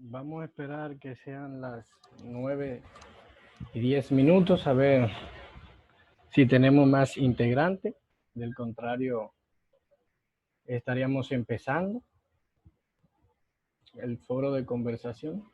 Vamos a esperar que sean las 9:10 a ver si tenemos más integrantes. Del contrario, estaríamos empezando el foro de conversación.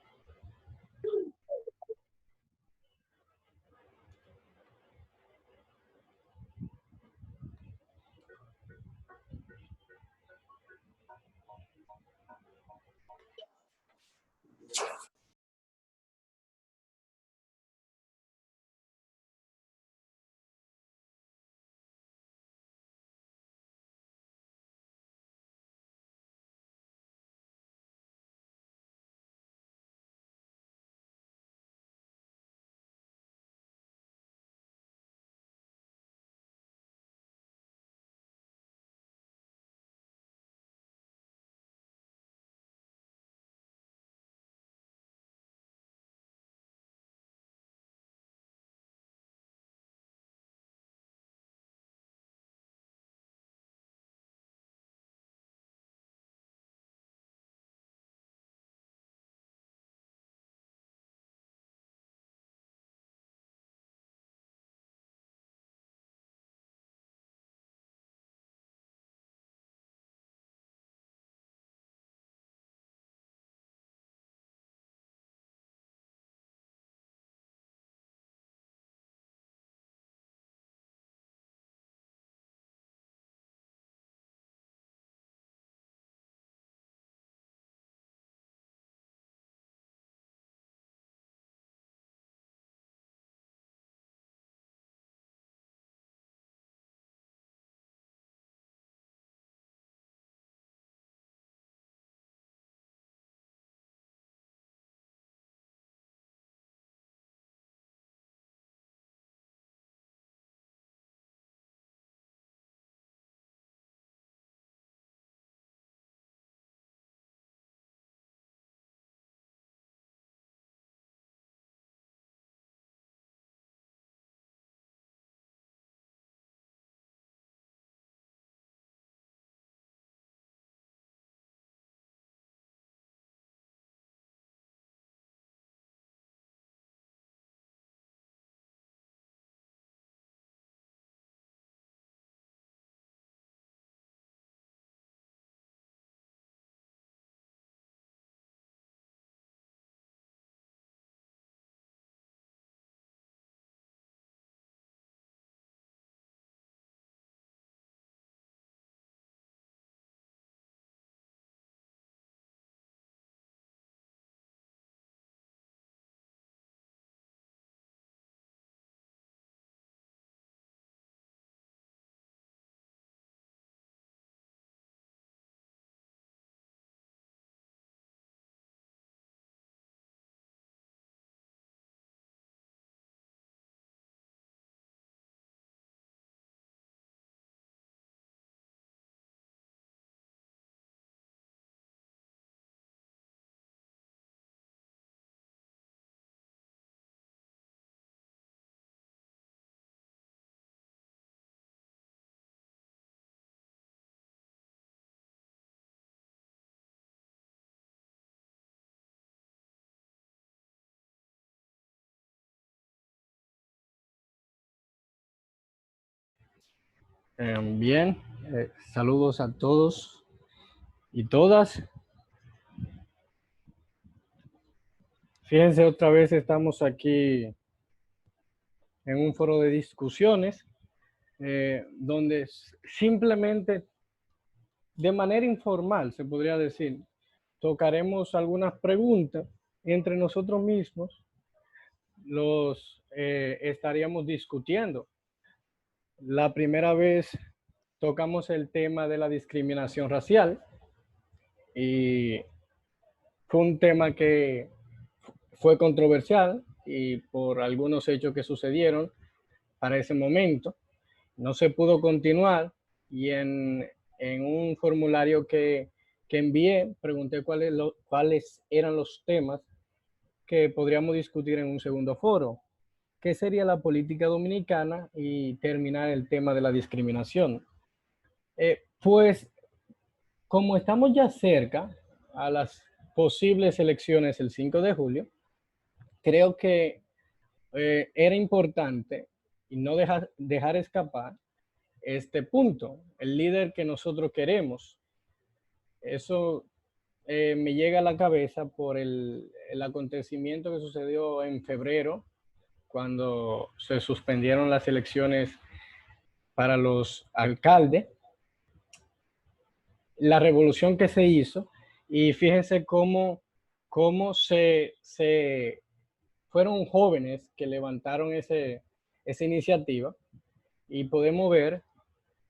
Bien, saludos a todos y todas. Fíjense, otra vez estamos aquí en un foro de discusiones donde simplemente de manera informal, se podría decir, tocaremos algunas preguntas entre nosotros mismos, los estaríamos discutiendo. La primera vez tocamos el tema de la discriminación racial y fue un tema que fue controversial y por algunos hechos que sucedieron para ese momento no se pudo continuar, y en un formulario que envié pregunté cuáles eran los temas que podríamos discutir en un segundo foro, qué sería la política dominicana y terminar el tema de la discriminación. Pues como estamos ya cerca a las posibles elecciones el 5 de julio, creo que era importante y no dejar escapar este punto, el líder que nosotros queremos. Eso me llega a la cabeza por el acontecimiento que sucedió en febrero, cuando se suspendieron las elecciones para los alcaldes, la revolución que se hizo, y fíjense cómo se fueron jóvenes que levantaron esa iniciativa, y podemos ver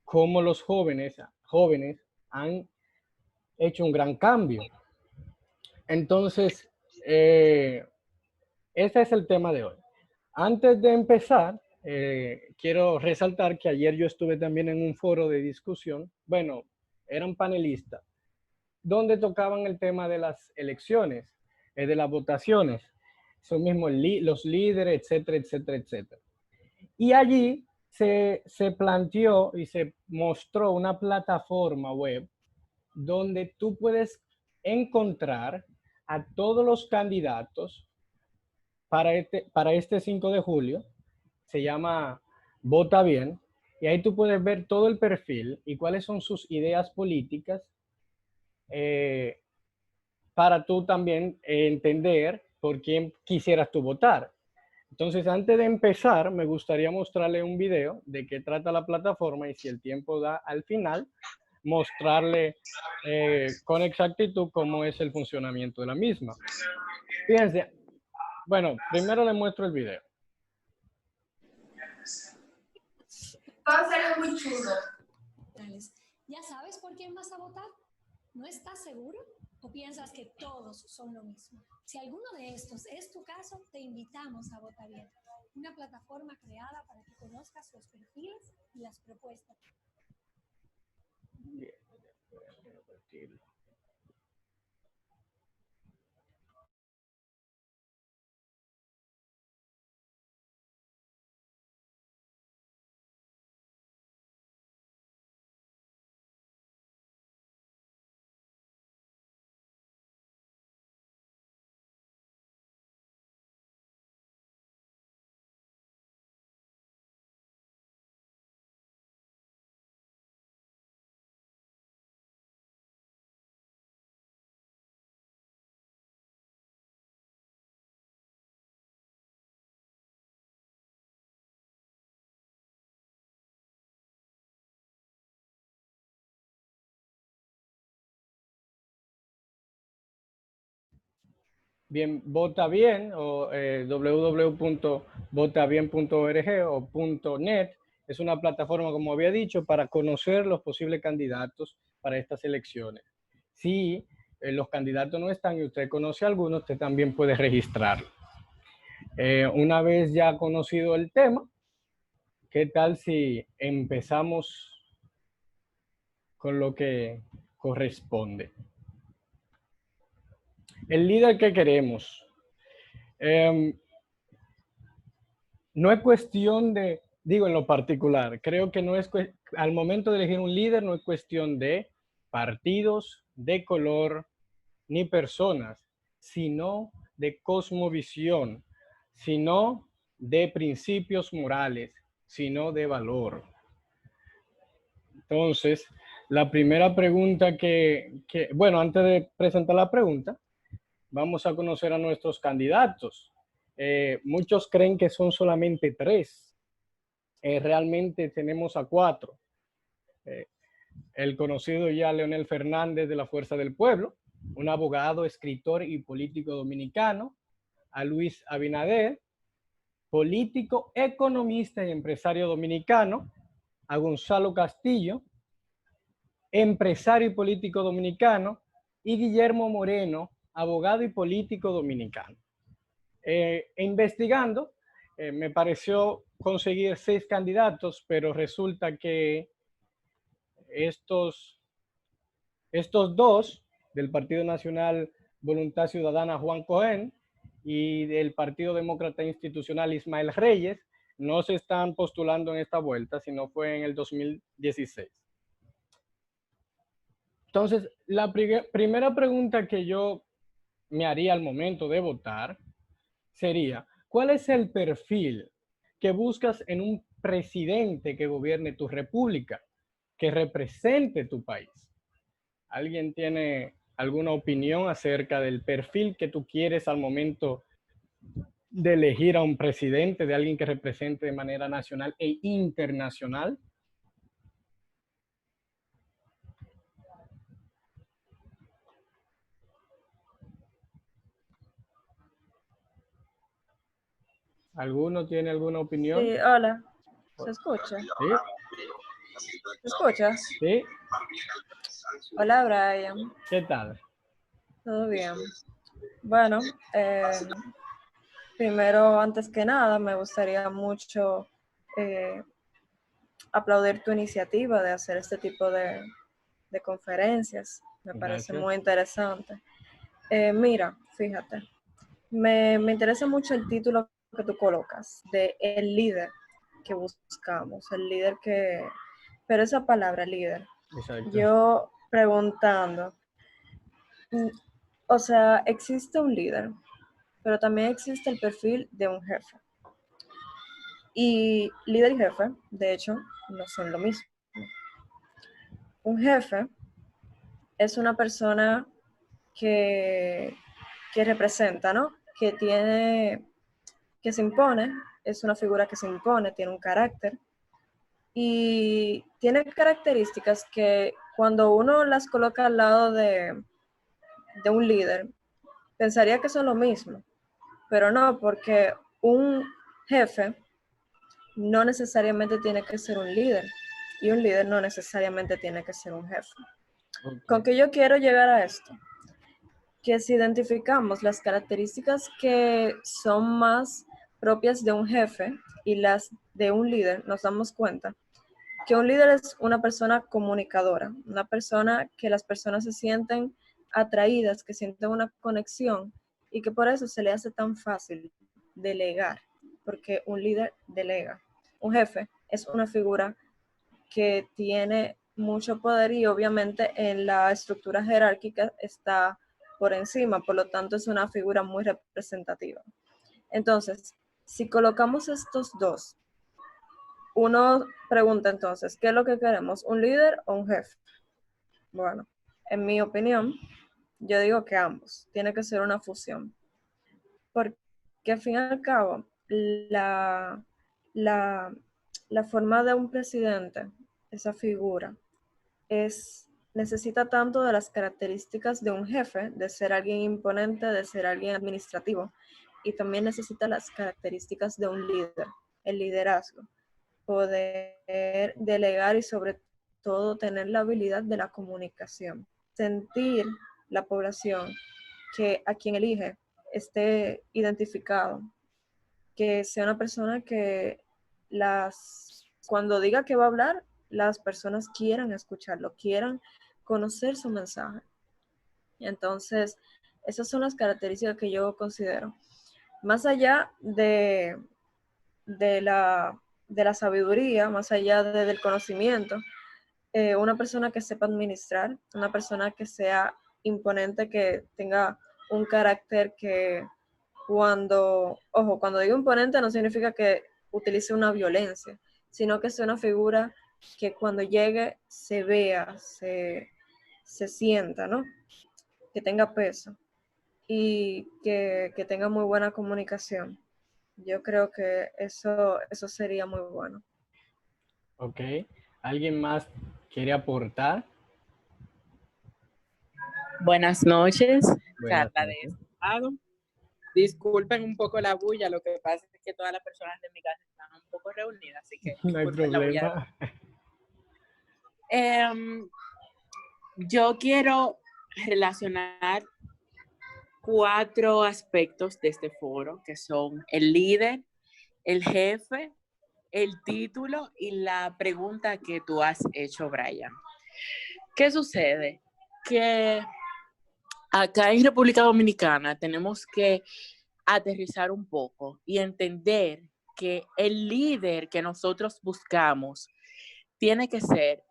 cómo los jóvenes han hecho un gran cambio. Entonces, ese es el tema de hoy. Antes de empezar, quiero resaltar que ayer yo estuve también en un foro de discusión, bueno, eran panelistas, donde tocaban el tema de las elecciones, de las votaciones, son mismos los líderes, etcétera, etcétera, etcétera. Y allí se planteó y se mostró una plataforma web donde tú puedes encontrar a todos los candidatos para este 5 de julio. Se llama Vota Bien, y ahí tú puedes ver todo el perfil y cuáles son sus ideas políticas, para tú también entender por quién quisieras tú votar. Entonces, antes de empezar, me gustaría mostrarle un video de qué trata la plataforma, y si el tiempo da al final, mostrarle con exactitud cómo es el funcionamiento de la misma. Fíjense, bueno, primero le muestro el video. Va a ser muy chulo. ¿Ya sabes por quién vas a votar? ¿No estás seguro? ¿O piensas que todos son lo mismo? Si alguno de estos es tu caso, te invitamos a Vota Bien, una plataforma creada para que conozcas los perfiles y las propuestas. Bien. Bien, Vota Bien, o www.votabien.org o .net, es una plataforma, como había dicho, para conocer los posibles candidatos para estas elecciones. Si los candidatos no están y usted conoce a algunos, usted también puede registrarlo. Una vez ya conocido el tema, ¿qué tal si empezamos con lo que corresponde? El líder que queremos. No es cuestión de, digo en lo particular, creo que no es, al momento de elegir un líder, no es cuestión de partidos, de color, ni personas, sino de cosmovisión, sino de principios morales, sino de valor. Entonces, la primera pregunta bueno, antes de presentar la pregunta, vamos a conocer a nuestros candidatos. Muchos creen que son solamente 3. Realmente tenemos a 4. El conocido ya Leonel Fernández de la Fuerza del Pueblo, un abogado, escritor y político dominicano; a Luis Abinader, político, economista y empresario dominicano; a Gonzalo Castillo, empresario y político dominicano; y Guillermo Moreno, abogado y político dominicano. Investigando, me pareció conseguir 6 candidatos, pero resulta que estos 2 del Partido Nacional Voluntad Ciudadana, Juan Cohen, y del Partido Demócrata Institucional, Ismael Reyes, no se están postulando en esta vuelta, sino fue en el 2016. Entonces, la primera pregunta que yo me haría al momento de votar sería, ¿cuál es el perfil que buscas en un presidente que gobierne tu república, que represente tu país? ¿Alguien tiene alguna opinión acerca del perfil que tú quieres al momento de elegir a un presidente, de alguien que represente de manera nacional e internacional? ¿Alguno tiene alguna opinión? Sí, hola. ¿Se escucha? ¿Sí? ¿Se escucha? ¿Sí? Hola, Brian. ¿Qué tal? ¿Todo bien? Bueno, primero, antes que nada, me gustaría mucho aplaudir tu iniciativa de hacer este tipo de conferencias. Me parece Gracias. muy interesante. Mira, fíjate, me interesa mucho el título que tú colocas de el líder que buscamos, el líder que... Pero esa palabra, líder, Exacto. yo preguntando, o sea, existe un líder, pero también existe el perfil de un jefe. Y líder y jefe, de hecho, no son lo mismo. Un jefe es una persona que, que representa, ¿no? Que tiene, que se impone, es una figura que se impone, tiene un carácter y tiene características que cuando uno las coloca al lado de un líder, pensaría que son lo mismo, pero no, porque un jefe no necesariamente tiene que ser un líder y un líder no necesariamente tiene que ser un jefe. Okay. ¿Con qué yo quiero llegar a esto? Que si identificamos las características que son más propias de un jefe y las de un líder, nos damos cuenta que un líder es una persona comunicadora, una persona que las personas se sienten atraídas, que sienten una conexión y que por eso se le hace tan fácil delegar, porque un líder delega. Un jefe es una figura que tiene mucho poder y obviamente en la estructura jerárquica está por encima, por lo tanto es una figura muy representativa. Entonces, si colocamos estos dos, uno pregunta entonces, ¿qué es lo que queremos? ¿Un líder o un jefe? Bueno, en mi opinión, yo digo que ambos, tiene que ser una fusión, porque al fin y al cabo, la, la forma de un presidente, esa figura, necesita tanto de las características de un jefe, de ser alguien imponente, de ser alguien administrativo, y también necesita las características de un líder, el liderazgo, poder delegar y sobre todo tener la habilidad de la comunicación, sentir la población que a quien elige esté identificado, que sea una persona que cuando diga que va a hablar, las personas quieran escucharlo, quieran conocer su mensaje. Entonces, esas son las características que yo considero. Más allá de la sabiduría, más allá del conocimiento, una persona que sepa administrar, una persona que sea imponente, que tenga un carácter que cuando digo imponente no significa que utilice una violencia, sino que sea una figura que cuando llegue se vea, se sienta, ¿no? Que tenga peso y que tenga muy buena comunicación. Yo creo que eso sería muy bueno. Ok. ¿Alguien más quiere aportar? Buenas noches, Buenas Carla de noches. este lado. Disculpen un poco la bulla, lo que pasa es que todas las personas de mi casa están un poco reunidas, así que No hay disculpen la bulla. problema. Yo quiero relacionar 4 aspectos de este foro, que son el líder, el jefe, el título y la pregunta que tú has hecho, Brian. ¿Qué sucede? Que acá en República Dominicana tenemos que aterrizar un poco y entender que el líder que nosotros buscamos tiene que ser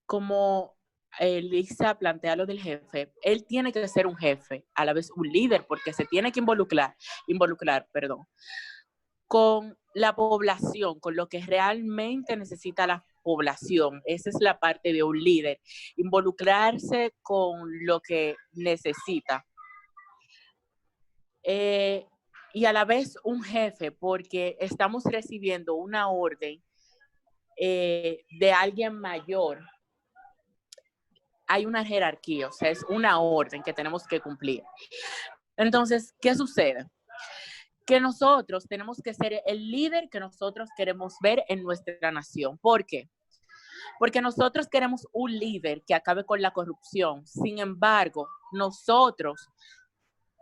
como Lisa plantea lo del jefe, él tiene que ser un jefe, a la vez un líder, porque se tiene que involucrar, con la población, con lo que realmente necesita la población. Esa es la parte de un líder, involucrarse con lo que necesita. Y a la vez un jefe, porque estamos recibiendo una orden de alguien mayor. Hay una jerarquía, o sea, es una orden que tenemos que cumplir. Entonces, ¿qué sucede? Que nosotros tenemos que ser el líder que nosotros queremos ver en nuestra nación. ¿Por qué? Porque nosotros queremos un líder que acabe con la corrupción. Sin embargo, nosotros,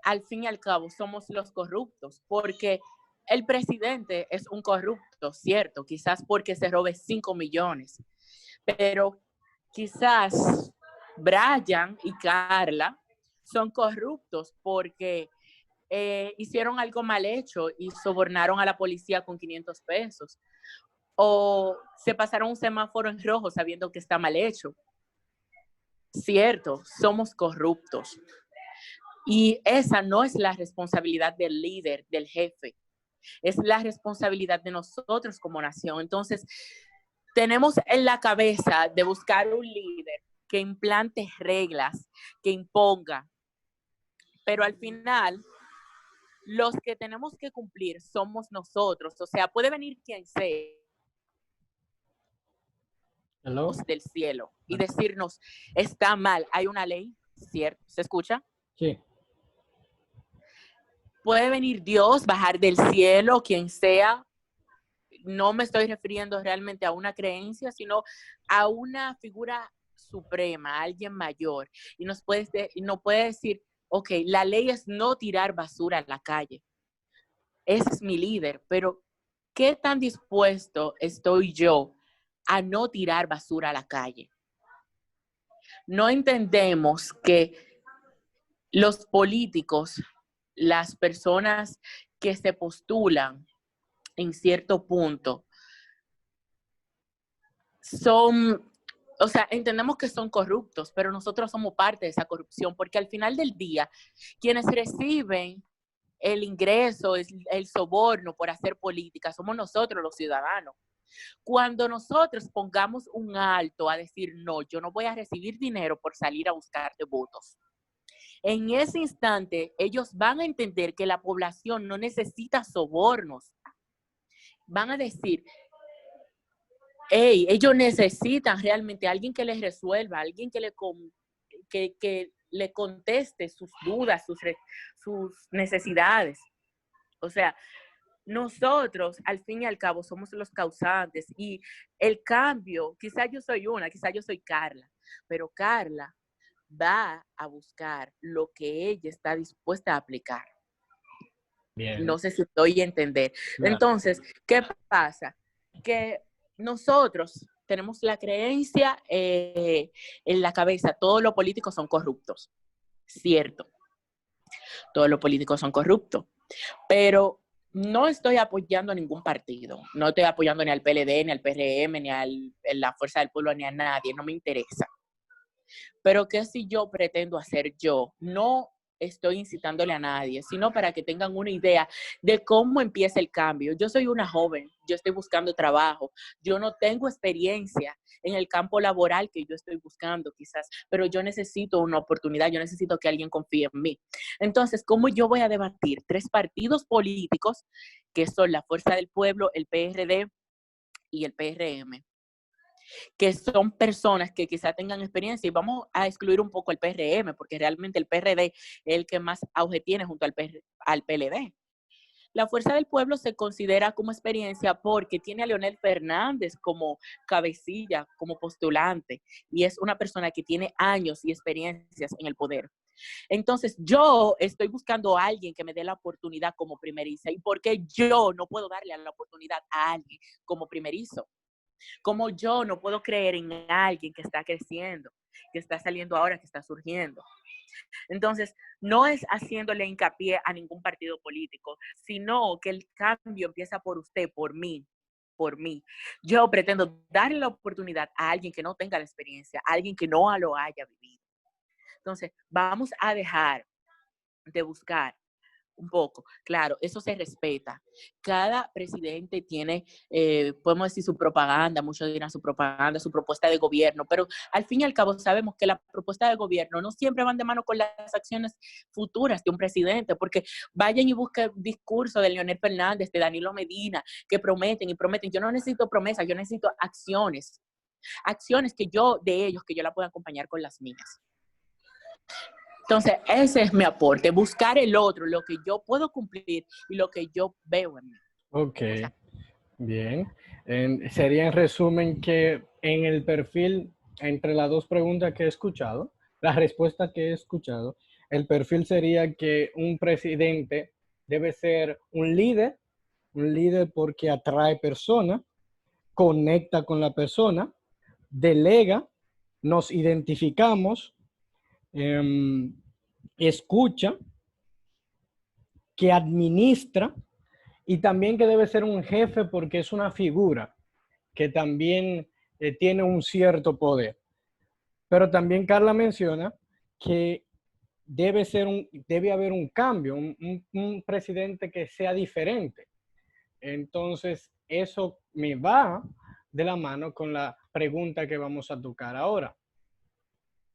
al fin y al cabo, somos los corruptos, porque el presidente es un corrupto, cierto, quizás porque se robe 5 millones, pero quizás Brian y Carla son corruptos porque hicieron algo mal hecho y sobornaron a la policía con 500 pesos. O se pasaron un semáforo en rojo sabiendo que está mal hecho. Cierto, somos corruptos. Y esa no es la responsabilidad del líder, del jefe. Es la responsabilidad de nosotros como nación. Entonces, tenemos en la cabeza de buscar un líder que implante reglas, que imponga. Pero al final, los que tenemos que cumplir somos nosotros. O sea, puede venir quien sea del cielo y decirnos, está mal, hay una ley, ¿cierto? ¿Se escucha? Sí. Puede venir Dios, bajar del cielo, quien sea. No me estoy refiriendo realmente a una creencia, sino a una figura suprema, a alguien mayor. Y nos puede decir, ok, la ley es no tirar basura en la calle. Ese es mi líder, pero ¿qué tan dispuesto estoy yo a no tirar basura a la calle? No entendemos que los políticos, las personas que se postulan en cierto punto, o sea, entendemos que son corruptos, pero nosotros somos parte de esa corrupción, porque al final del día, quienes reciben el ingreso, el soborno por hacer política, somos nosotros los ciudadanos. Cuando nosotros pongamos un alto a decir, no, yo no voy a recibir dinero por salir a buscarte votos, en ese instante ellos van a entender que la población no necesita sobornos. Van a decir, hey, ellos necesitan realmente a alguien que les resuelva, alguien que le conteste sus dudas, sus necesidades. O sea, nosotros, al fin y al cabo, somos los causantes y el cambio, quizás yo soy quizás yo soy Carla, pero Carla va a buscar lo que ella está dispuesta a aplicar. Bien. No sé si estoy a entender. Claro. Entonces, ¿qué pasa? Que nosotros tenemos la creencia en la cabeza, todos los políticos son corruptos, cierto, todos los políticos son corruptos, pero no estoy apoyando a ningún partido, no estoy apoyando ni al PLD, ni al PRM, ni a la Fuerza del Pueblo, ni a nadie, no me interesa. Pero ¿qué si yo pretendo hacer yo? No estoy incitándole a nadie, sino para que tengan una idea de cómo empieza el cambio. Yo soy una joven, yo estoy buscando trabajo, yo no tengo experiencia en el campo laboral que yo estoy buscando quizás, pero yo necesito una oportunidad, yo necesito que alguien confíe en mí. Entonces, ¿cómo yo voy a debatir 3 partidos políticos que son la Fuerza del Pueblo, el PRD y el PRM? Que son personas que quizá tengan experiencia, y vamos a excluir un poco el PRM, porque realmente el PRD es el que más auge tiene junto al PLD. La Fuerza del Pueblo se considera como experiencia porque tiene a Leonel Fernández como cabecilla, como postulante, y es una persona que tiene años y experiencias en el poder. Entonces, yo estoy buscando a alguien que me dé la oportunidad como primeriza. ¿Y por qué yo no puedo darle la oportunidad a alguien como primerizo? Como yo no puedo creer en alguien que está creciendo, que está saliendo ahora, que está surgiendo. Entonces, no es haciéndole hincapié a ningún partido político, sino que el cambio empieza por usted, por mí. por mí. Yo pretendo darle la oportunidad a alguien que no tenga la experiencia, a alguien que no lo haya vivido. Entonces, vamos a dejar de buscar un poco. Claro, eso se respeta. Cada presidente tiene, podemos decir, su propaganda, muchos dirán su propaganda, su propuesta de gobierno, pero al fin y al cabo sabemos que la propuesta de gobierno no siempre van de mano con las acciones futuras de un presidente, porque vayan y busquen discursos de Leonel Fernández, de Danilo Medina, que prometen y prometen. Yo no necesito promesas, yo necesito acciones. Acciones que yo, de ellos, que yo la pueda acompañar con las mías. Entonces, ese es mi aporte, buscar el otro, lo que yo puedo cumplir y lo que yo veo en mí. Ok, bien. Sería en resumen que en el perfil, entre las dos preguntas que he escuchado, la respuesta que he escuchado, el perfil sería que un presidente debe ser un líder porque atrae personas, conecta con la persona, delega, nos identificamos, escucha, que administra y también que debe ser un jefe porque es una figura que también tiene un cierto poder. Pero también Carla menciona que debe haber un cambio, un presidente que sea diferente. Entonces, eso me va de la mano con la pregunta que vamos a tocar ahora,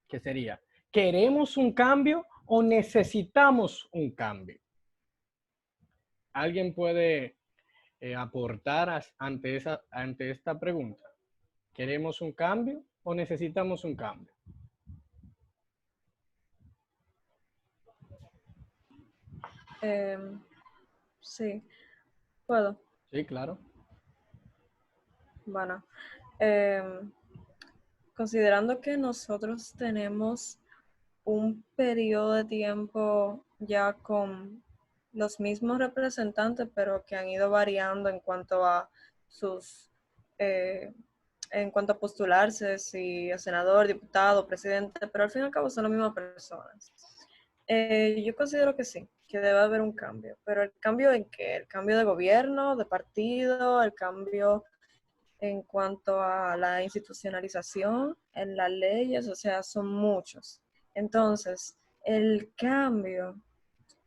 que sería, ¿queremos un cambio o necesitamos un cambio? ¿Alguien puede aportar ante esta pregunta? ¿Queremos un cambio o necesitamos un cambio? Sí, puedo. Sí, claro. Bueno, considerando que nosotros tenemos un periodo de tiempo ya con los mismos representantes, pero que han ido variando en cuanto a sus, en cuanto a postularse, si es senador, diputado, presidente, pero al fin y al cabo son las mismas personas. Yo considero que sí, que debe haber un cambio, pero ¿el cambio en qué? ¿El cambio de gobierno, de partido, el cambio en cuanto a la institucionalización, en las leyes? O sea, son muchos. Entonces, el cambio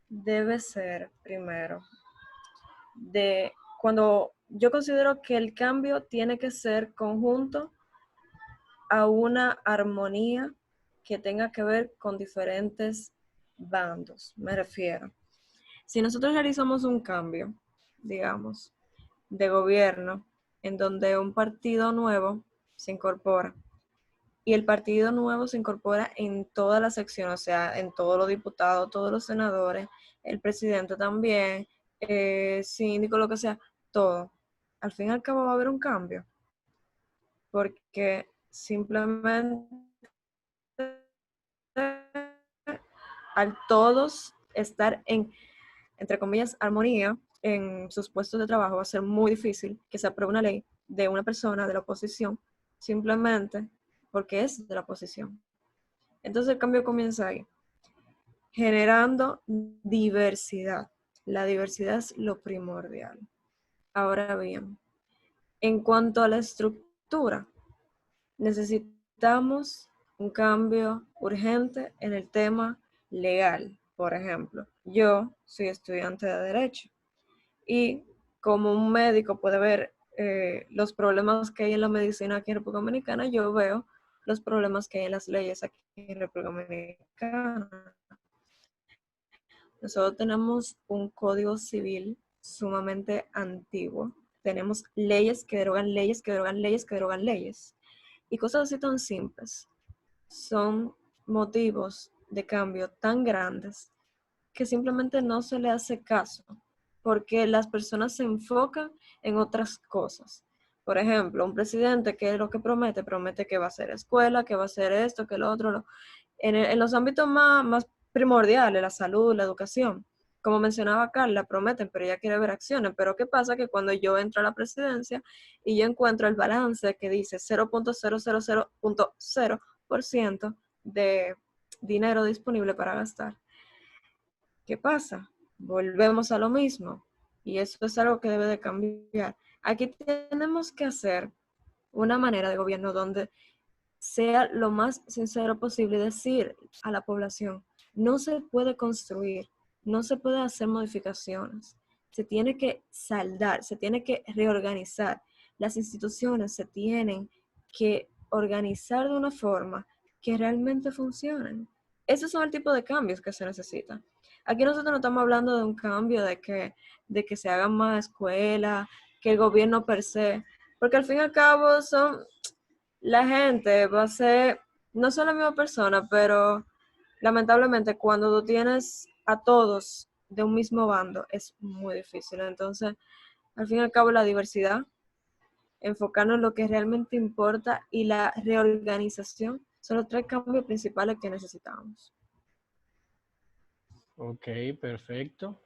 debe ser primero cuando yo considero que el cambio tiene que ser conjunto a una armonía que tenga que ver con diferentes bandos, me refiero. Si nosotros realizamos un cambio, digamos, de gobierno, en donde un partido nuevo se incorpora, y el partido nuevo se incorpora en todas las secciones, o sea, en todos los diputados, todos los senadores, el presidente también, síndico, lo que sea, todo. Al fin y al cabo va a haber un cambio, porque simplemente al todos estar en, entre comillas, armonía en sus puestos de trabajo, va a ser muy difícil que se apruebe una ley de una persona de la oposición simplemente porque es de la oposición. Entonces el cambio comienza ahí, generando diversidad. La diversidad es lo primordial. Ahora bien, en cuanto a la estructura, necesitamos un cambio urgente en el tema legal. Por ejemplo, yo soy estudiante de Derecho y como un médico puede ver los problemas que hay en la medicina aquí en República Dominicana, yo veo los problemas que hay en las leyes aquí en República Dominicana. Nosotros tenemos un código civil sumamente antiguo. Tenemos leyes que derogan leyes, que derogan leyes, que derogan leyes. Y cosas así tan simples son motivos de cambio tan grandes que simplemente no se le hace caso, porque las personas se enfocan en otras cosas. Por ejemplo, un presidente, ¿qué es lo que promete? Promete que va a hacer escuela, que va a hacer esto, que lo otro. En los ámbitos más primordiales, la salud, la educación, como mencionaba Carla, prometen, pero ella quiere ver acciones. Pero ¿qué pasa? Que cuando yo entro a la presidencia y yo encuentro el balance que dice 0.000.0% de dinero disponible para gastar, ¿qué pasa? Volvemos a lo mismo. Y eso es algo que debe de cambiar. Aquí tenemos que hacer una manera de gobierno donde sea lo más sincero posible y decir a la población, no se puede construir, no se puede hacer modificaciones, se tiene que saldar, se tiene que reorganizar, las instituciones se tienen que organizar de una forma que realmente funcionen. Esos son el tipo de cambios que se necesitan. Aquí nosotros no estamos hablando de un cambio de que se hagan más escuelas, que el gobierno per se, porque al fin y al cabo son la gente va a ser, no son la misma persona, pero lamentablemente cuando tú tienes a todos de un mismo bando es muy difícil. Entonces, al fin y al cabo, la diversidad, enfocarnos en lo que realmente importa y la reorganización son los tres cambios principales que necesitamos. Ok, perfecto.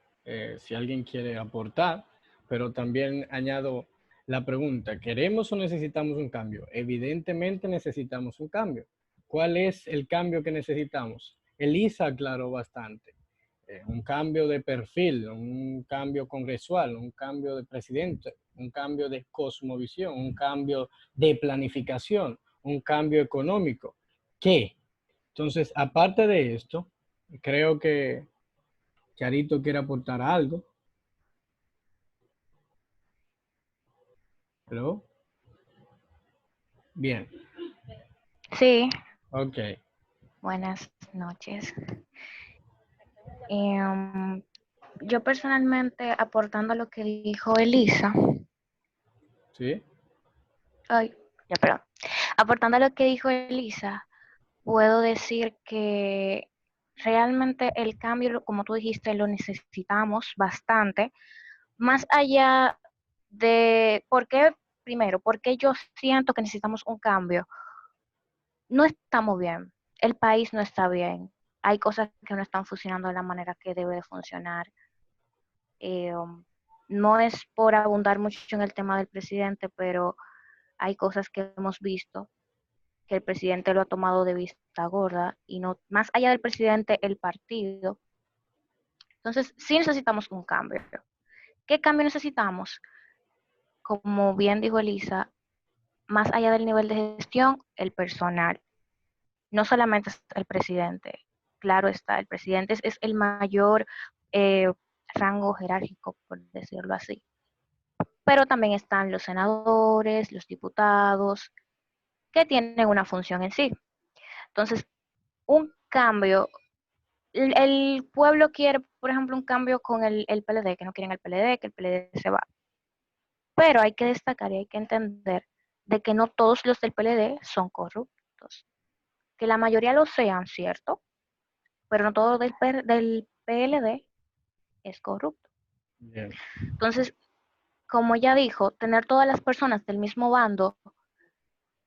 Si alguien quiere aportar, pero también añado la pregunta, ¿queremos o necesitamos un cambio? Evidentemente necesitamos un cambio. ¿Cuál es el cambio que necesitamos? Elisa aclaró bastante. Un cambio de perfil, un cambio congresual, un cambio de presidente, un cambio de cosmovisión, un cambio de planificación, un cambio económico. ¿Qué? Entonces, aparte de esto, creo que Charito quiere aportar algo. ¿Hello? Bien, Sí, ok. buenas noches. Em, yo personalmente, aportando a lo que dijo Elisa, ¿Sí? ay, ya, perdón, aportando a lo que dijo Elisa, puedo decir que realmente el cambio, como tú dijiste, lo necesitamos bastante, más allá de por qué, primero, porque yo siento que necesitamos un cambio. No estamos bien, el país no está bien, hay cosas que no están funcionando de la manera que debe de funcionar. No es por abundar mucho en el tema del presidente, pero hay cosas que hemos visto que el presidente lo ha tomado de vista gorda y no, más allá del presidente, el partido. Entonces, sí necesitamos un cambio. ¿Qué cambio necesitamos? Como bien dijo Elisa, más allá del nivel de gestión, el personal. No solamente es el presidente, claro está, el presidente es el mayor eh, rango jerárquico, por decirlo así. Pero también están los senadores, los diputados, que tienen una función en sí. Entonces, un cambio, el pueblo quiere, por ejemplo, un cambio con el PLD, que no quieren el PLD, que el PLD se va. Pero hay que destacar y hay que entender de que no todos los del PLD son corruptos. Que la mayoría lo sean, ¿cierto? Pero no todo del PLD es corrupto. Bien. Entonces, como ya dijo, tener todas las personas del mismo bando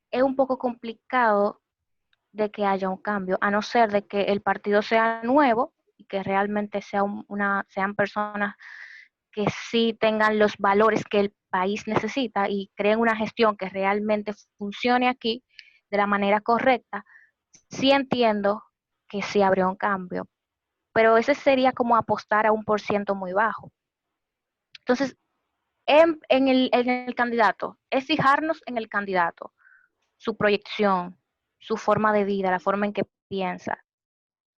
es un poco complicado de que haya un cambio, a no ser de que el partido sea nuevo y que realmente sea sean personas que sí tengan los valores que el país necesita y creen una gestión que realmente funcione aquí de la manera correcta. Sí entiendo que sí habría un cambio, pero ese sería como apostar a un por ciento muy bajo. Entonces, en el candidato, es fijarnos en el candidato, su proyección, su forma de vida, la forma en que piensa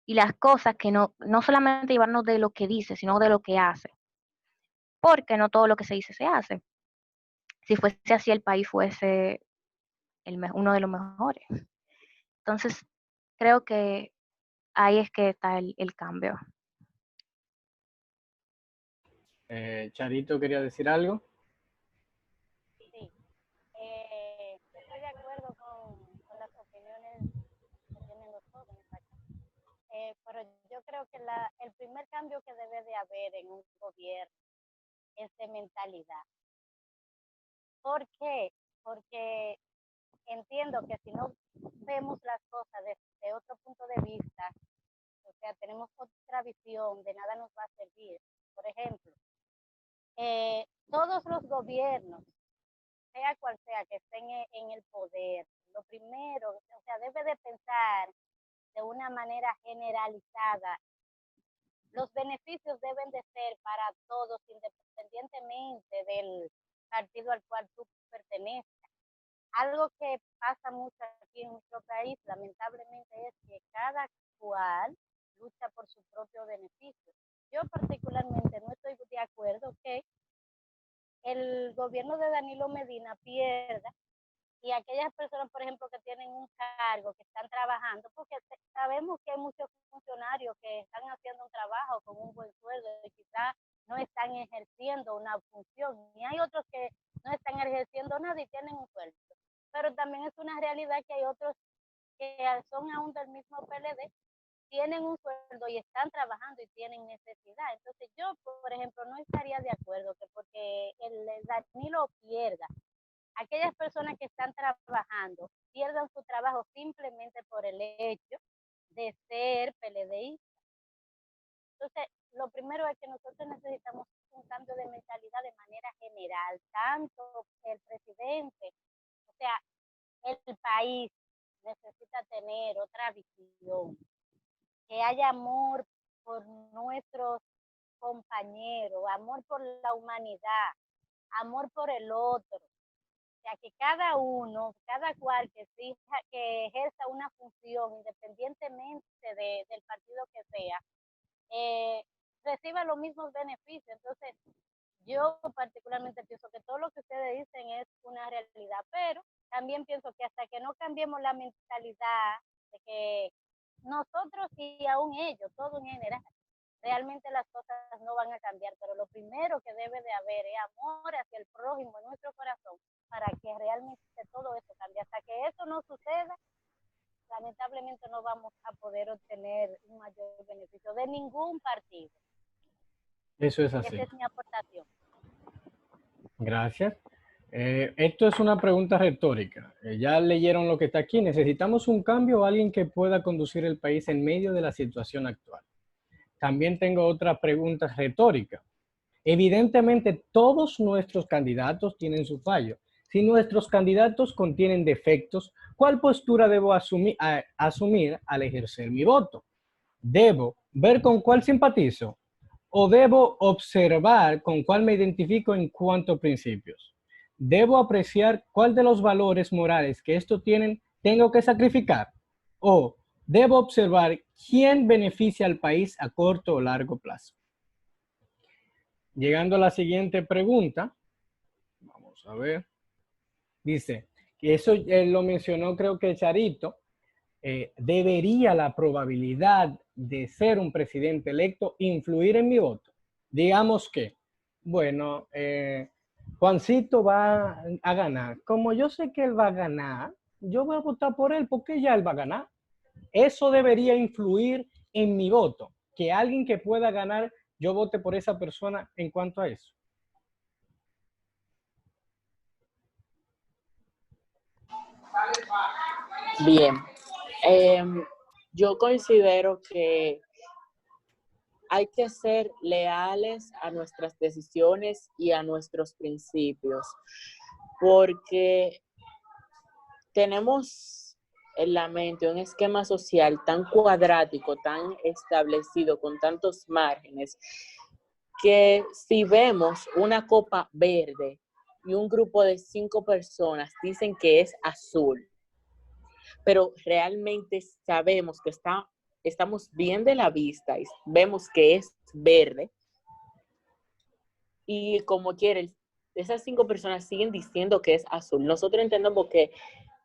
y las cosas que no solamente llevarnos de lo que dice, sino de lo que hace, porque no todo lo que se dice se hace. Si fuese así, el país fuese uno de los mejores. Entonces, creo que ahí es que está el cambio. Charito quería decir algo. Sí, yo estoy de acuerdo con las opiniones que tienen los jóvenes aquí. Pero yo creo que el primer cambio que debe de haber en un gobierno es de mentalidad. ¿Por qué? Porque entiendo que si no vemos las cosas desde otro punto de vista, o sea, tenemos otra visión, de nada nos va a servir. Por ejemplo, todos los gobiernos, sea cual sea que estén en el poder, lo primero, o sea, debe de pensar de una manera generalizada. Los beneficios deben de ser para todos, independientemente partido al cual tú perteneces. Algo que pasa mucho aquí en nuestro país, lamentablemente, es que cada cual lucha por su propio beneficio. Yo particularmente no estoy de acuerdo que el gobierno de Danilo Medina pierda y aquellas personas, por ejemplo, que tienen un cargo, que están trabajando, porque sabemos que hay muchos funcionarios que están haciendo un trabajo con un buen sueldo y quizás no están ejerciendo una función, y hay otros que no están ejerciendo nada y tienen un sueldo. Pero también es una realidad que hay otros que son aún del mismo PLD, tienen un sueldo y están trabajando y tienen necesidad. Entonces yo, por ejemplo, no estaría de acuerdo que porque el Danilo pierda, aquellas personas que están trabajando pierdan su trabajo simplemente por el hecho de ser PLDI. Entonces, lo primero es que nosotros necesitamos un cambio de mentalidad de manera general, tanto el presidente, o sea, el país necesita tener otra visión, que haya amor por nuestros compañeros, amor por la humanidad, amor por el otro. O sea, que cada uno, cada cual que ejerza una función, independientemente del partido que sea, reciba los mismos beneficios. Entonces, yo particularmente pienso que todo lo que ustedes dicen es una realidad, pero también pienso que hasta que no cambiemos la mentalidad de que nosotros y aún ellos, todo en general, realmente las cosas no van a cambiar, pero lo primero que debe de haber es amor hacia el prójimo en nuestro corazón para que realmente todo eso cambie. Hasta que eso no suceda, lamentablemente no vamos a poder obtener un mayor beneficio de ningún partido. Eso es así. Esa es mi aportación. Gracias. Esto es una pregunta retórica. Ya leyeron lo que está aquí. ¿Necesitamos un cambio o alguien que pueda conducir el país en medio de la situación actual? También tengo otra pregunta retórica. Evidentemente, todos nuestros candidatos tienen su fallo. Si nuestros candidatos contienen defectos, ¿cuál postura debo asumir al ejercer mi voto? ¿Debo ver con cuál simpatizo? ¿O debo observar con cuál me identifico en cuanto a principios? ¿Debo apreciar cuál de los valores morales que estos tienen tengo que sacrificar? ¿O debo observar quién beneficia al país a corto o largo plazo? Llegando a la siguiente pregunta, vamos a ver. Dice, que eso lo mencionó creo que Charito, ¿debería la probabilidad de ser un presidente electo influir en mi voto? Digamos que, bueno, Juancito va a ganar. Como yo sé que él va a ganar, yo voy a votar por él porque ya él va a ganar. Eso debería influir en mi voto. Que alguien que pueda ganar, yo vote por esa persona en cuanto a eso. Bien, yo considero que hay que ser leales a nuestras decisiones y a nuestros principios, porque tenemos en la mente un esquema social tan cuadrático, tan establecido, con tantos márgenes, que si vemos una copa verde y un grupo de 5 personas dicen que es azul, pero realmente sabemos que estamos bien de la vista y vemos que es verde, y como quieren, esas 5 personas siguen diciendo que es azul. Nosotros entendemos que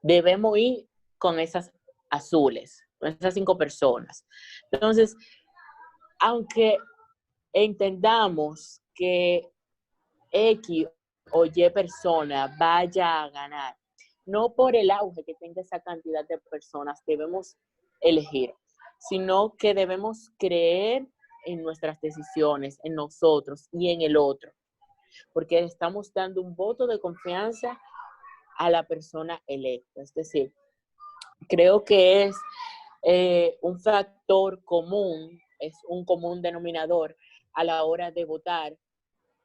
debemos ir con esas azules, con esas 5 personas. Entonces, aunque entendamos que X o Y persona vaya a ganar, no por el auge que tenga esa cantidad de personas debemos elegir, sino que debemos creer en nuestras decisiones, en nosotros y en el otro, porque estamos dando un voto de confianza a la persona electa. Es decir, creo que es un factor común, es un común denominador a la hora de votar,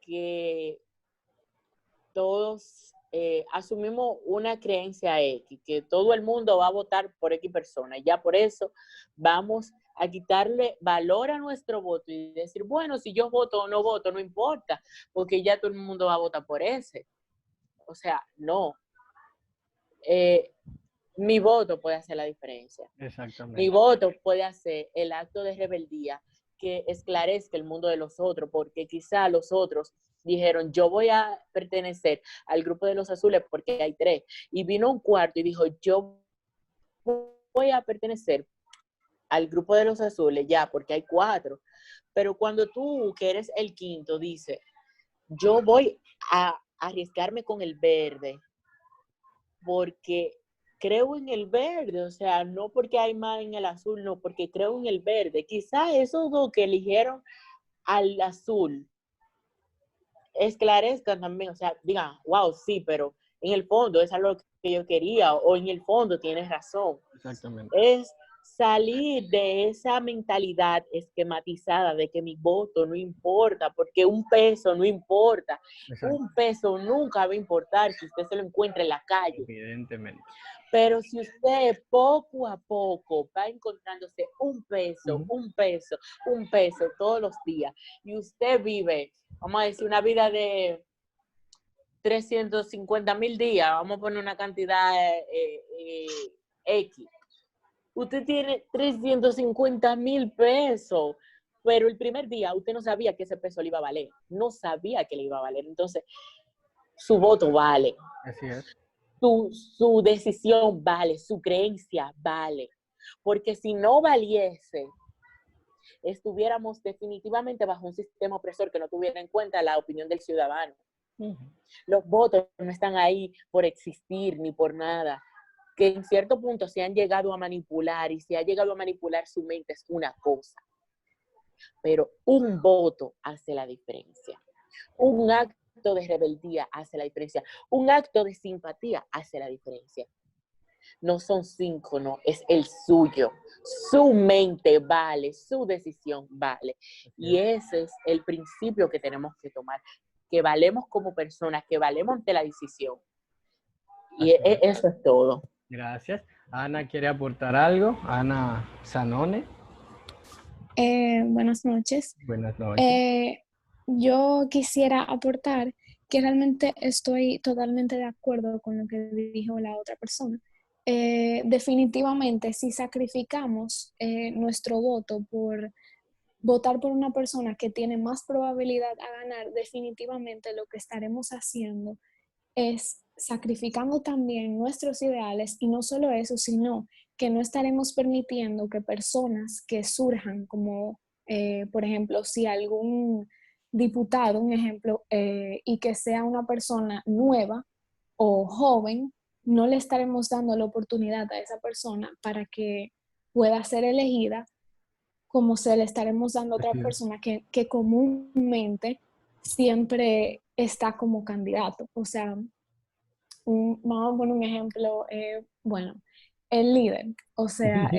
que todos asumimos una creencia X, que todo el mundo va a votar por X persona, y ya por eso vamos a quitarle valor a nuestro voto y decir, bueno, si yo voto o no voto, no importa, porque ya todo el mundo va a votar por ese. O sea, no. Mi voto puede hacer la diferencia. Exactamente. Mi voto puede hacer el acto de rebeldía que esclarezca el mundo de los otros, porque quizá los otros dijeron, yo voy a pertenecer al grupo de los azules porque hay 3. Y vino un cuarto y dijo, yo voy a pertenecer al grupo de los azules ya porque hay 4. Pero cuando tú, que eres el 5º, dices, yo voy a arriesgarme con el verde porque creo en el verde, o sea, no porque hay más en el azul, no, porque creo en el verde. Quizá esos 2 que eligieron al azul esclarezcan también, o sea, digan, wow, sí, pero en el fondo es algo que yo quería, o en el fondo tienes razón. Exactamente. Es salir de esa mentalidad esquematizada de que mi voto no importa, porque un peso no importa. Exacto. Un peso nunca va a importar si usted se lo encuentra en la calle. Evidentemente. Pero si usted poco a poco va encontrándose un peso, un peso, un peso todos los días, y usted vive, vamos a decir, una vida de 350,000 días, vamos a poner una cantidad X. Usted tiene 350,000 pesos, pero el primer día usted no sabía que ese peso le iba a valer, no sabía que le iba a valer, entonces su voto vale. Así es. Su decisión vale, su creencia vale, porque si no valiese, estuviéramos definitivamente bajo un sistema opresor que no tuviera en cuenta la opinión del ciudadano. Los votos no están ahí por existir ni por nada. Que en cierto punto se han llegado a manipular y se ha llegado a manipular su mente es una cosa, pero un voto hace la diferencia. Un acto de rebeldía hace la diferencia. Un acto de simpatía hace la diferencia. No son 5, no, es el suyo. Su mente vale, su decisión vale. Y ese es el principio que tenemos que tomar, que valemos como personas, que valemos ante la decisión. Y eso es todo. Gracias. Ana quiere aportar algo. Ana Zanone. Buenas noches. Buenas noches. Yo quisiera aportar que realmente estoy totalmente de acuerdo con lo que dijo la otra persona. Definitivamente, si sacrificamos nuestro voto por votar por una persona que tiene más probabilidad a ganar, definitivamente lo que estaremos haciendo es sacrificando también nuestros ideales, y no solo eso, sino que no estaremos permitiendo que personas que surjan como, por ejemplo, si algún diputado, un ejemplo, y que sea una persona nueva o joven, no le estaremos dando la oportunidad a esa persona para que pueda ser elegida como se le estaremos dando a otra persona que comúnmente siempre está como candidato. O sea, vamos a poner un ejemplo, bueno, el líder, o sea,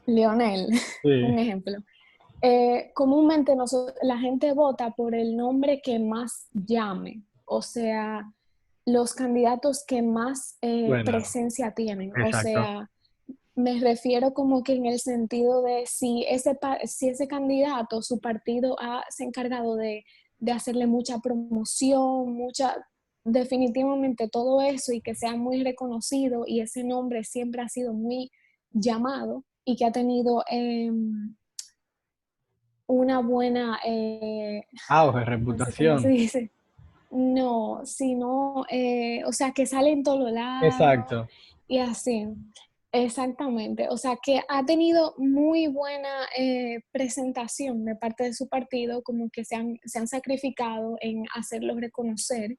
Lionel, un ejemplo. Comúnmente la gente vota por el nombre que más llame, o sea, los candidatos que más presencia tienen. Exacto. O sea, me refiero como que en el sentido de si ese candidato, su partido se ha encargado de hacerle mucha promoción, definitivamente todo eso, y que sea muy reconocido, y ese nombre siempre ha sido muy llamado y que ha tenido una buena auge, reputación. ¿Cómo se reputación. dice? No, sino, o sea, que sale en todos lados. Exacto. Y así. Exactamente, o sea que ha tenido muy buena presentación de parte de su partido, como que se han sacrificado en hacerlo reconocer.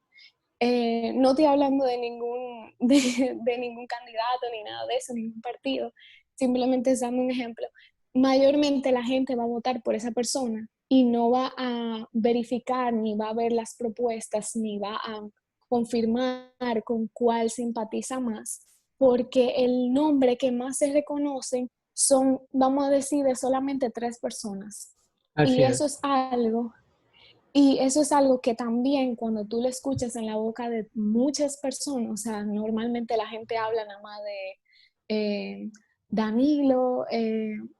No estoy hablando de ningún, de ningún candidato ni nada de eso, ningún partido, simplemente es dando un ejemplo. Mayormente la gente va a votar por esa persona y no va a verificar, ni va a ver las propuestas, ni va a confirmar con cuál simpatiza más, porque el nombre que más se reconocen son, vamos a decir, de solamente 3 personas. Así Y es. eso es algo que también cuando tú lo escuchas en la boca de muchas personas, o sea, normalmente la gente habla nada más de Danilo,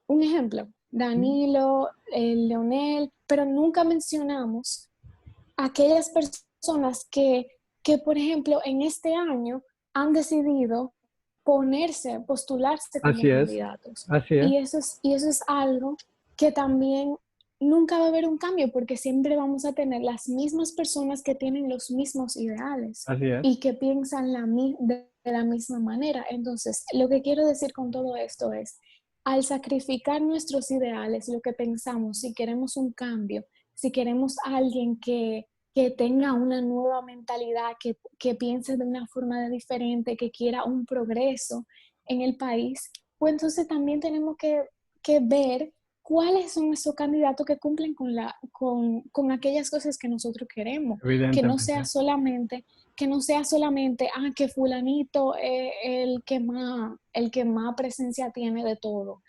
un ejemplo, Danilo, Leonel, pero nunca mencionamos aquellas personas que que, por ejemplo, en este año han decidido postularse como Así es, candidatos. así es. Y eso es algo que también nunca va a haber un cambio, porque siempre vamos a tener las mismas personas que tienen los mismos ideales Así es. y que piensan de la misma manera. Entonces, lo que quiero decir con todo esto es, al sacrificar nuestros ideales, lo que pensamos, si queremos un cambio, si queremos a alguien que tenga una nueva mentalidad, que piense de una forma diferente, que quiera un progreso en el país, pues entonces también tenemos que ver cuáles son esos candidatos que cumplen con aquellas cosas que nosotros queremos. Que no sea Evidentemente. solamente, que fulanito es el que más presencia tiene de todo,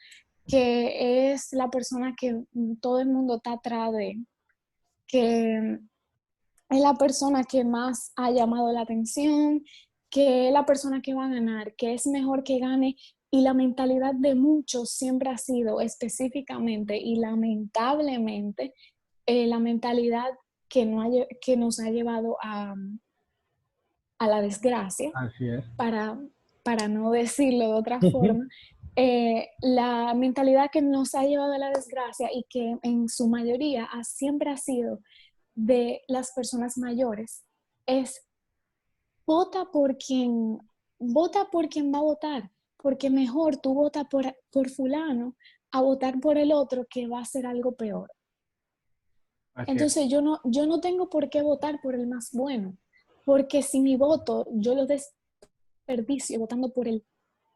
que es la persona que todo el mundo está atrás de, que es la persona que más ha llamado la atención, que es la persona que va a ganar, que es mejor que gane. Y la mentalidad de muchos siempre ha sido específicamente y lamentablemente la mentalidad que nos ha llevado a la desgracia, Así es. para no decirlo de otra forma, la mentalidad que nos ha llevado a la desgracia y que en su mayoría siempre ha sido de las personas mayores, es vota por quien va a votar, porque mejor tú votas por fulano a votar por el otro que va a hacer algo peor. Así es. Entonces yo no tengo por qué votar por el más bueno, porque si mi voto yo lo desperdicio votando por el,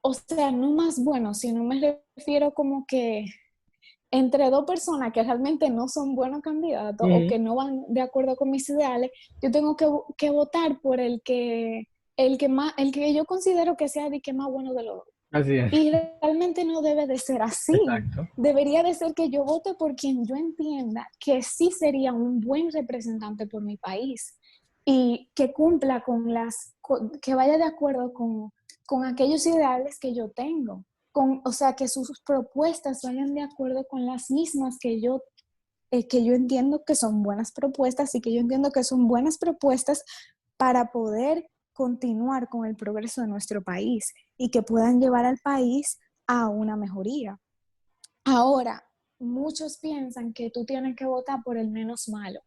o sea, no más bueno, sino me refiero como que entre dos personas que realmente no son buenos candidatos o que no van de acuerdo con mis ideales, yo tengo que votar por el que yo considero que sea el que más bueno de los dos. Así es. Y realmente no debe de ser así. Exacto. Debería de ser que yo vote por quien yo entienda que sí sería un buen representante por mi país y que cumpla que vaya de acuerdo con aquellos ideales que yo tengo. O sea, que sus propuestas vayan de acuerdo con las mismas que yo entiendo que son buenas propuestas y que yo entiendo que son buenas propuestas para poder continuar con el progreso de nuestro país y que puedan llevar al país a una mejoría. Ahora, muchos piensan que tú tienes que votar por el menos malo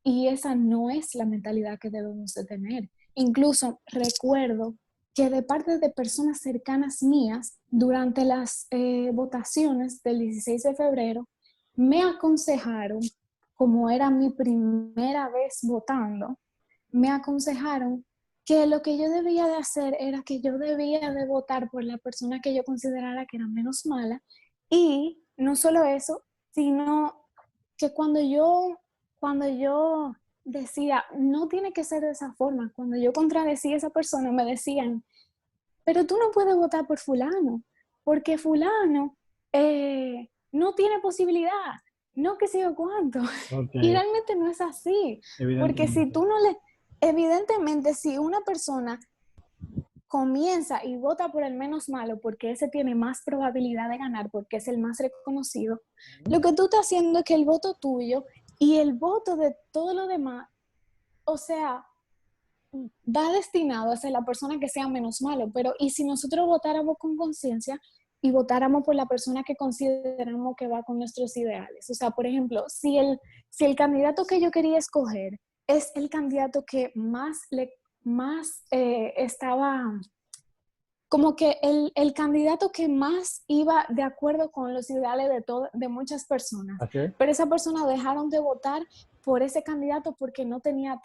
y esa no es la mentalidad que debemos de tener. Incluso recuerdo que de parte de personas cercanas mías, durante las votaciones del 16 de febrero, me aconsejaron, como era mi primera vez votando, me aconsejaron que lo que yo debía de hacer era que yo debía de votar por la persona que yo considerara que era menos mala, y no solo eso, sino que cuando yo decía, no tiene que ser de esa forma, cuando yo contradecía a esa persona, me decían, pero tú no puedes votar por fulano, porque fulano no tiene posibilidad, no que sé yo cuánto. Y realmente no es así, porque si tú no le, evidentemente si una persona comienza y vota por el menos malo porque ese tiene más probabilidad de ganar, porque es el más reconocido, lo que tú estás haciendo es que el voto tuyo y el voto de todo lo demás, o sea, va destinado a ser la persona que sea menos malo. Pero ¿y si nosotros votáramos con conciencia y votáramos por la persona que consideramos que va con nuestros ideales? O sea, por ejemplo, si el candidato que yo quería escoger es el candidato que más estaba, como que el candidato que más iba de acuerdo con los ideales de muchas personas, Okay. pero esa persona dejaron de votar por ese candidato porque no tenía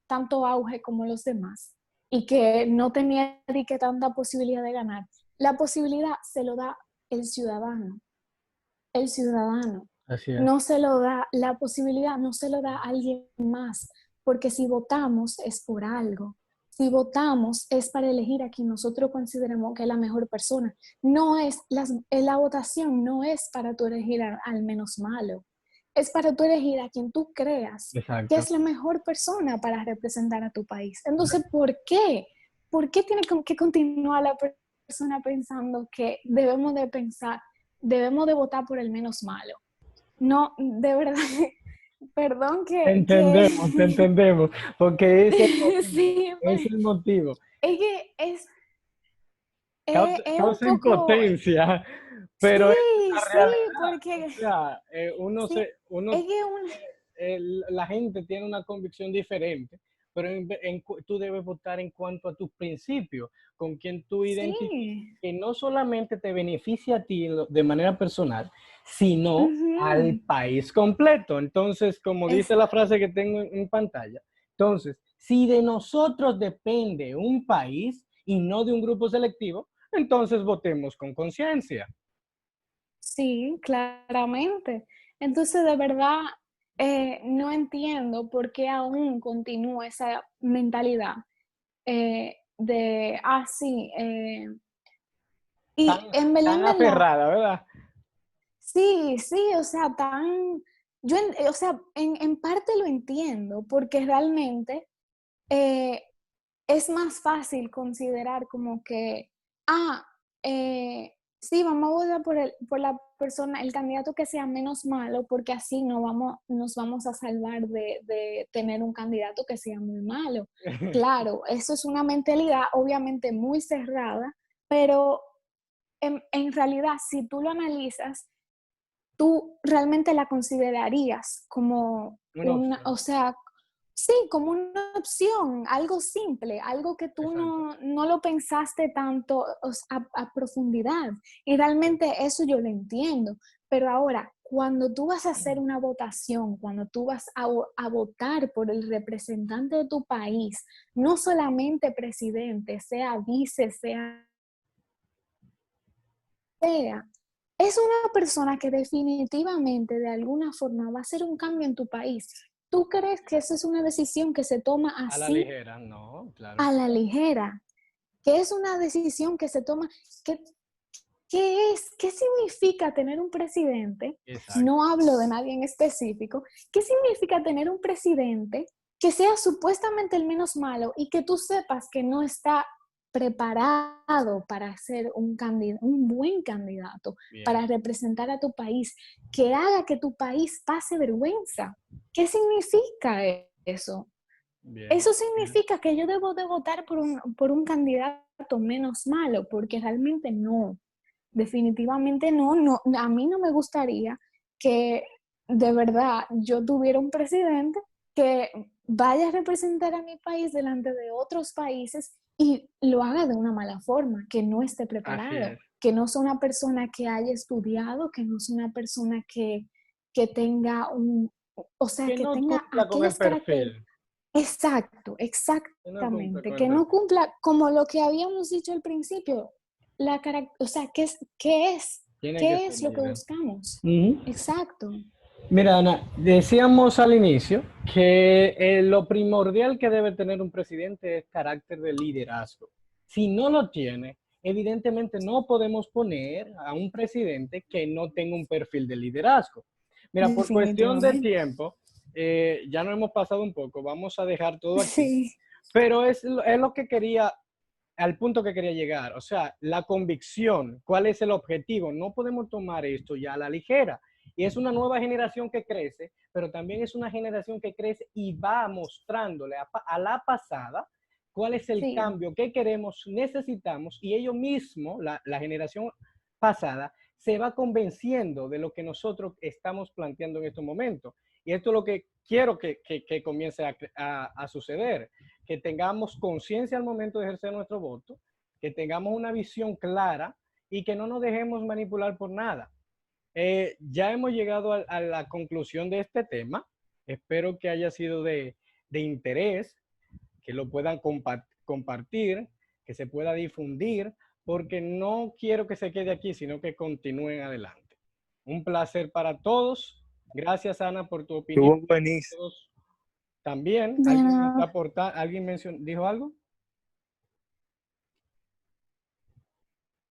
tanto auge como los demás y que no tenía ni que tanta posibilidad de ganar. La posibilidad se lo da el ciudadano. El ciudadano. Así es. No se lo da, la posibilidad no se lo da a alguien más, porque si votamos es por algo. Si votamos es para elegir a quien nosotros consideremos que es la mejor persona. La votación no es para tú elegir al menos malo. Es para tú elegir a quien tú creas Exacto. que es la mejor persona para representar a tu país. Entonces, ¿por qué? ¿Por qué tiene que continuar la persona pensando que debemos de votar por el menos malo? No, de verdad, Perdón Te entendemos, te entendemos, porque Sí, es el motivo. es que es un Causa poco... impotencia, pero es Sí, la sí, realidad. O porque sea, sí, es que la gente tiene una convicción diferente, pero tú debes votar en cuanto a tus principios, con quien tú identificas, sí. que no solamente te beneficia a ti de manera personal, sino al Ujú. país completo. Entonces, como dice Es, la frase que tengo en pantalla, entonces, si de nosotros depende un país y no de un grupo selectivo, entonces votemos con conciencia. sí, claramente. Entonces, de verdad, no entiendo por qué aún continúa esa mentalidad de, sí, y Tan en verdad, aferrada, ¿verdad? sí, sí, o sea, o sea, en parte lo entiendo, porque realmente eh, es más fácil considerar como que, ah, sí, vamos a votar por la persona, el candidato que sea menos malo, porque así nos vamos a salvar de tener un candidato que sea muy malo. Claro, eso es una mentalidad obviamente muy cerrada, pero en realidad, si tú lo analizas, tú realmente la considerarías como Una una, opción. o sea, sí, como una opción, algo simple, algo que tú Exacto. no lo pensaste tanto a profundidad. Y realmente eso yo lo entiendo. Pero ahora, cuando tú vas a hacer una votación, cuando tú vas a votar por el representante de tu país, no solamente presidente, sea vice, sea, es una persona que definitivamente de alguna forma va a hacer un cambio en tu país. ¿Tú crees que esa es una decisión que se toma A la así, ligera, no, claro a que la no. ligera? Que es una decisión que se toma, que, ¿qué significa tener un presidente? Exacto. No hablo de nadie en específico. ¿Qué significa tener un presidente que sea supuestamente el menos malo y que tú sepas que no está preparado para ser un buen candidato, para Bien, representar a tu país, que haga que tu país pase vergüenza? ¿Qué significa eso? bien, Eso bien. significa que yo debo de votar por un candidato menos malo, porque realmente no. Definitivamente no, a mí no me gustaría que de verdad yo tuviera un presidente que vaya a representar a mi país delante de otros países y lo haga de una mala forma, que no esté Así preparado, es. que no sea una persona que haya estudiado, que no sea una persona que tenga o sea, Que que no tenga cumpla con el aquellas características. perfil. Exacto, Que no cumpla exactamente. con el Que no perfil. cumpla como lo que habíamos dicho al principio. O sea, Tiene que qué ser es lo que líder. buscamos? Ujú. Exacto. Mira, Ana, decíamos al inicio que lo primordial que debe tener un presidente es carácter de liderazgo. Si no lo tiene, evidentemente no podemos poner a un presidente que no tenga un perfil de liderazgo. Mira, por cuestión de Definitivamente. tiempo, ya nos hemos pasado un poco, vamos a dejar todo aquí, Sí, pero es lo que quería, al punto que quería llegar, o sea, la convicción, cuál es el objetivo. No podemos tomar esto ya a la ligera. Y es una nueva generación que crece, pero también es una generación que crece y va mostrándole a la pasada cuál es el sí, cambio que queremos, necesitamos, y ellos mismos, la generación pasada, se va convenciendo de lo que nosotros estamos planteando en estos momentos. Y esto es lo que quiero que comience a suceder, que tengamos conciencia al momento de ejercer nuestro voto, que tengamos una visión clara y que no nos dejemos manipular por nada. Ya hemos llegado a la conclusión de este tema. Espero que haya sido de interés, que lo puedan compartir, que se pueda difundir, porque no quiero que se quede aquí, sino que continúen adelante. Un placer para todos. Gracias, Ana, por tu opinión. Estuvo buenísimo. Todos también. de ¿Alguien está nada. aportando? ¿Alguien dijo algo?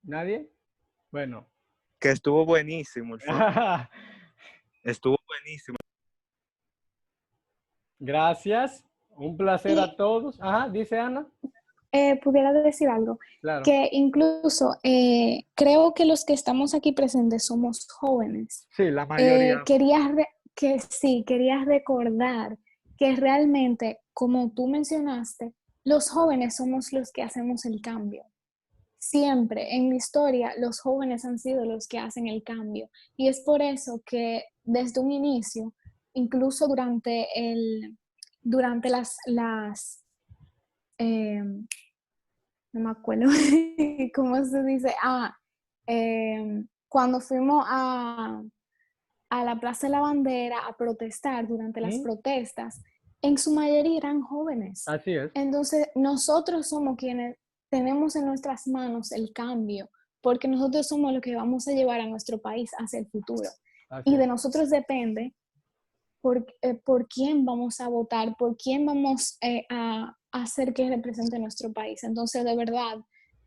¿Nadie? Bueno. Que estuvo buenísimo el foro. Estuvo buenísimo. Gracias. Un placer a Y todos. Ajá, dice Ana. pudiera decir algo, Claro. que incluso creo que los que estamos aquí presentes somos jóvenes. Sí, la mayoría. que sí, quería recordar que realmente, como tú mencionaste, los jóvenes somos los que hacemos el cambio. Siempre en la historia los jóvenes han sido los que hacen el cambio y es por eso que desde un inicio, incluso durante eh, no me acuerdo cómo se dice, cuando fuimos a la Plaza de la Bandera a protestar durante las protestas, en su mayoría eran jóvenes. Así es. Entonces, nosotros somos quienes tenemos en nuestras manos el cambio, porque nosotros somos los que vamos a llevar a nuestro país hacia el futuro. Así Y de es. nosotros depende por quién vamos a votar, por quién vamos a hacer que represente nuestro país. Entonces, de verdad,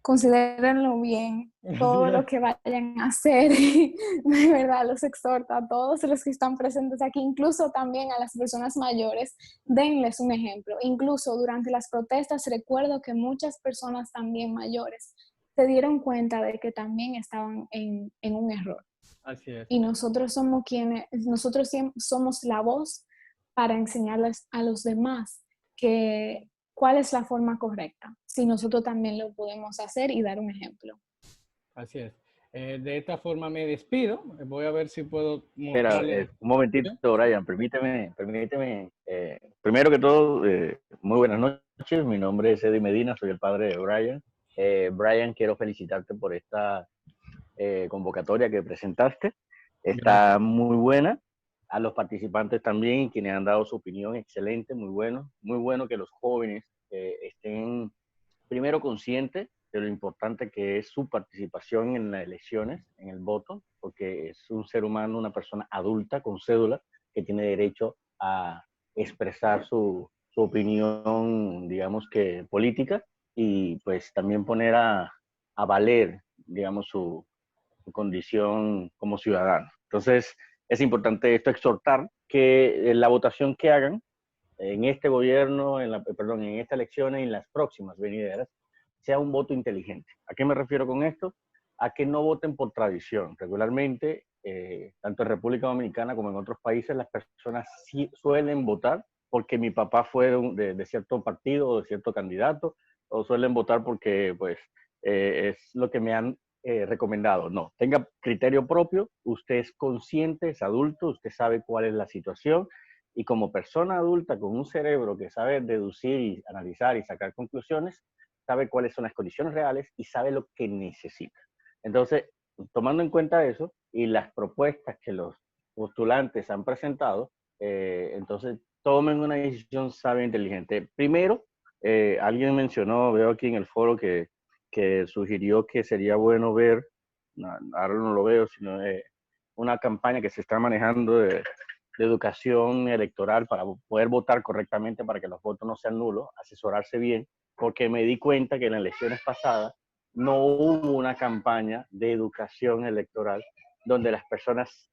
considérenlo bien, todo lo que vayan a hacer. De verdad, los exhorto a todos los que están presentes aquí, incluso también a las personas mayores, denles un ejemplo. Incluso durante las protestas, recuerdo que muchas personas también mayores se dieron cuenta de que también estaban en un error. Así es. Y nosotros somos la voz para enseñarles a los demás cuál es la forma correcta. Si nosotros también lo podemos hacer y dar un ejemplo. Así es. De esta forma me despido. Voy a ver si puedo Espera, mostrarle. un momentito, Brian, permíteme. Primero que todo, muy buenas noches. Mi nombre es Eddie Medina, soy el padre de Brian. Brian, quiero felicitarte por esta convocatoria que presentaste. Está muy buena. A los participantes también, quienes han dado su opinión, excelente, muy bueno. Muy bueno que los jóvenes estén primero conscientes de lo importante que es su participación en las elecciones, en el voto, porque es un ser humano, una persona adulta con cédula que tiene derecho a expresar su opinión, digamos que política, y pues también poner a valer, digamos, su condición como ciudadano. Entonces, es importante esto, exhortar que la votación que hagan en este gobierno, en esta elección y en las próximas venideras, sea un voto inteligente. ¿A qué me refiero con esto? A que no voten por tradición. Regularmente, tanto en República Dominicana como en otros países, las personas sí suelen votar porque mi papá fue de cierto partido o de cierto candidato, o suelen votar porque pues, es lo que me han recomendado. No, tenga criterio propio, usted es consciente, es adulto, usted sabe cuál es la situación, y como persona adulta con un cerebro que sabe deducir y analizar y sacar conclusiones, sabe cuáles son las condiciones reales y sabe lo que necesita. Entonces, tomando en cuenta eso y las propuestas que los postulantes han presentado, entonces tomen una decisión sabia e inteligente. Primero, alguien mencionó, veo aquí en el foro que sugirió que sería bueno ver, no, ahora no lo veo, sino una campaña que se está manejando de educación electoral para poder votar correctamente, para que los votos no sean nulos, asesorarse bien, porque me di cuenta que en las elecciones pasadas no hubo una campaña de educación electoral donde las personas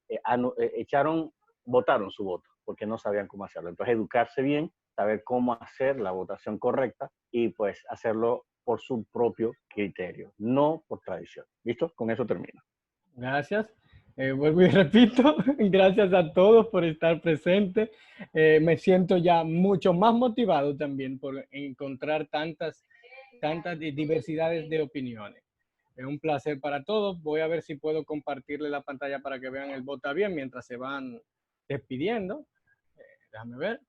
votaron su voto, porque no sabían cómo hacerlo. Entonces, educarse bien, saber cómo hacer la votación correcta y pues hacerlo por su propio criterio, no por tradición. ¿Listo? Con eso termino. Gracias. Vuelvo y repito, gracias a todos por estar presentes. Me siento ya mucho más motivado también por encontrar tantas diversidades de opiniones. Es un placer para todos. Voy a ver si puedo compartirle la pantalla para que vean el Vota Bien mientras se van despidiendo. Déjame ver.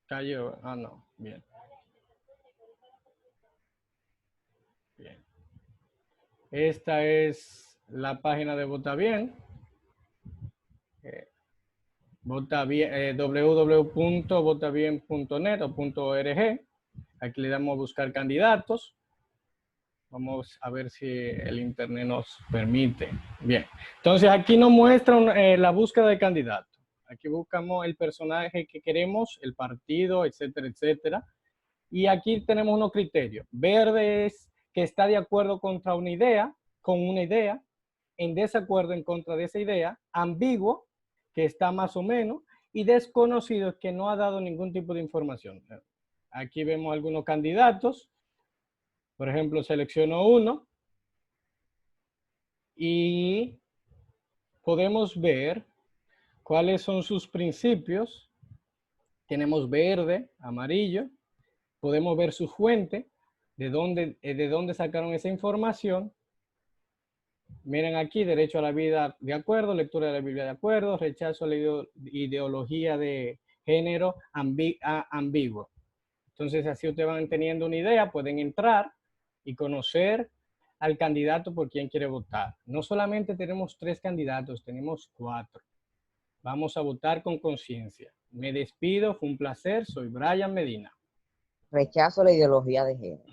Cayó. Ah, no. Bien. Bien. Esta es la página de Vota Bien. www.votabien.net o .org. Aquí le damos a buscar candidatos. Vamos a ver si el internet nos permite. Bien, entonces aquí nos muestra la búsqueda de candidatos. Aquí buscamos el personaje que queremos, el partido, etcétera, etcétera. Y aquí tenemos unos criterios. Verde es que está de acuerdo con una idea, en desacuerdo en contra de esa idea, ambiguo, que está más o menos, y desconocido, que no ha dado ningún tipo de información. Aquí vemos algunos candidatos. Por ejemplo, selecciono uno y podemos ver cuáles son sus principios. Tenemos verde, amarillo. Podemos ver su fuente, de dónde sacaron esa información. Miren aquí, derecho a la vida de acuerdo, lectura de la Biblia de acuerdo, rechazo a la ideología de género ambiguo. Entonces, así ustedes van teniendo una idea, pueden entrar y conocer al candidato por quien quiere votar. No solamente tenemos 3 candidatos, tenemos 4. Vamos a votar con conciencia. Me despido, fue un placer, soy Brian Medina. Rechazo la ideología de género.